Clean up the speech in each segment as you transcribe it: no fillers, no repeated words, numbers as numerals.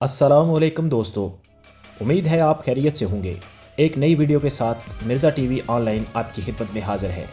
अस्सलामुअलैकुम दोस्तों, उम्मीद है आप खैरियत से होंगे। एक नई वीडियो के साथ मिर्ज़ा टीवी ऑनलाइन आपकी खिदमत में हाजिर है।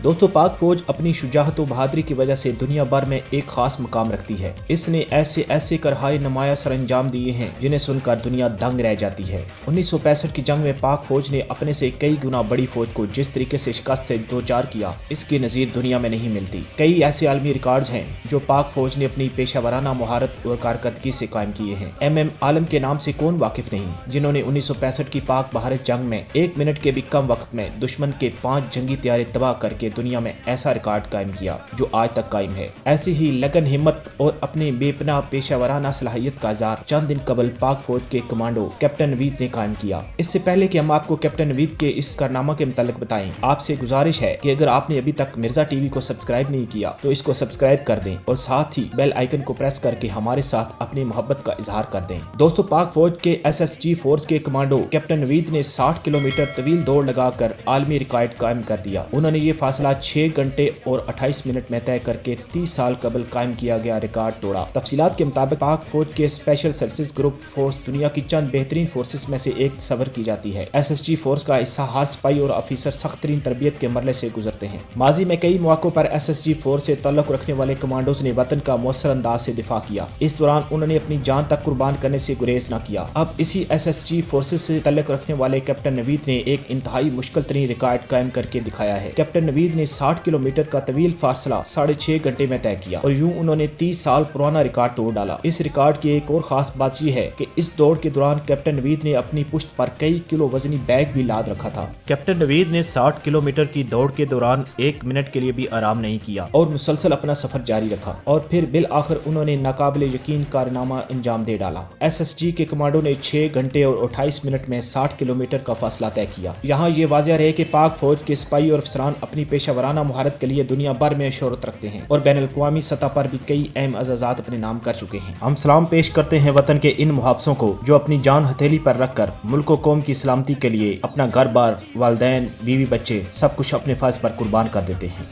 दोस्तों, पाक फौज अपनी शुजाअत व बहादुरी की वजह से दुनिया भर में एक खास मुकाम रखती है। इसने ऐसे ऐसे करहाय नुमाया सरअंजाम दिए हैं जिन्हें सुनकर दुनिया दंग रह जाती है। 1965 की जंग में पाक फौज ने अपने से कई गुना बड़ी फौज को जिस तरीके से शिकस्त से दो चार किया, इसकी नज़ीर दुनिया में नहीं मिलती। कई ऐसे आलमी रिकॉर्ड्स हैं जो पाक फौज ने अपनी पेशावराना महारत और कारकर्दगी से कायम किए हैं। MM आलम के नाम से कौन वाकिफ नहीं, जिन्होंने 1965 की पाक भारत जंग में 1 मिनट के भी कम वक्त में दुश्मन के 5 जंगी तैयारे तबाह करके दुनिया में ऐसा रिकॉर्ड कायम किया जो आज तक कायम है। ऐसी ही लगन, हिम्मत और अपने बेपनाह पेशावराना सलाहियत का इज़हार चंद दिन कबल पाक फौज के कमांडो कैप्टन नवीद ने कायम किया। इससे पहले कि हम आपको कैप्टन नवीद के इस कारनामा के मुतालिक बताएं, आपसे गुजारिश है कि अगर आपने अभी तक मिर्ज़ा टीवी को सब्सक्राइब नहीं किया तो इसको सब्सक्राइब कर दें और साथ ही बेल आइकन को प्रेस करके हमारे साथ अपनी मोहब्बत का इजहार कर दें। दोस्तों, पाक फौज के SSG फोर्स के कमांडो कैप्टन नवीद ने 60 किलोमीटर तवील दौड़ लगाकर आलमी रिकॉर्ड कायम कर दिया। उन्होंने ये फासला 6 घंटे और 28 मिनट में तय करके 30 साल कबल कायम किया गया रिकॉर्ड तोड़ा। तफसीलात के मुताबिक पाक फौज के स्पेशल सर्विसेज ग्रुप फोर्स दुनिया की चंद बेहतरीन फोर्सेस में से एक सबर की जाती है। SSG फोर्स का हिस्सा हर सिपाही और ऑफिसर सख्त तरीन तरबियत के मरले से गुजरते हैं। माजी में कई मौकों पर SSG फोर्स से ताल्लुक रखने वाले कमांडोज ने वतन का मौसर अंदाज से दिफा किया। इस दौरान उन्होंने अपनी जान तक कुर्बान करने से गुरेज न किया। अब इसी SSG फोर्सेस से ताल्लुक रखने वाले कैप्टन नवीद ने एक इंतहाई मुश्किल तरीन रिकॉर्ड कायम करके दिखाया है। कैप्टन नवीद ने 60 किलोमीटर का तवील फासला 6.5 घंटे में तय किया और यूं उन्होंने 30 साल पुराना रिकॉर्ड तोड़ डाला। इस रिकॉर्ड की एक और खास बात यह है कि इस दौड़ के दौरान कैप्टन नवीद ने अपनी पुश्त पर कई किलो वजनी बैग भी लाद रखा था। कैप्टन नवीद ने 60 किलोमीटर की दौड़ के दौरान 1 मिनट के लिए भी आराम नहीं किया और मुसलसल अपना सफर जारी रखा और फिर बिल आखिर उन्होंने नाकाबिले यकीन कारनामा अंजाम दे डाला। SSG के कमांडो ने 6 घंटे और 28 मिनट में 60 किलोमीटर का फासला तय किया। यहाँ ये वाज़ेह रहे कि पाक फौज के सिपाही और अफसरान अपनी पेशावराना महारत के लिए दुनिया भर में शोहरत रखते हैं और बैनुल अक़वामी सतह पर भी कई अहम एजाज़ात अपने नाम कर चुके हैं। हम सलाम पेश करते हैं वतन के इन मुहाफ़िज़ों को जो अपनी जान हथेली पर रखकर मुल्क व कौम की सलामती के लिए अपना घर बार, वालिदैन, बीवी बच्चे सब कुछ अपने फ़र्ज़ पर कुर्बान कर देते हैं।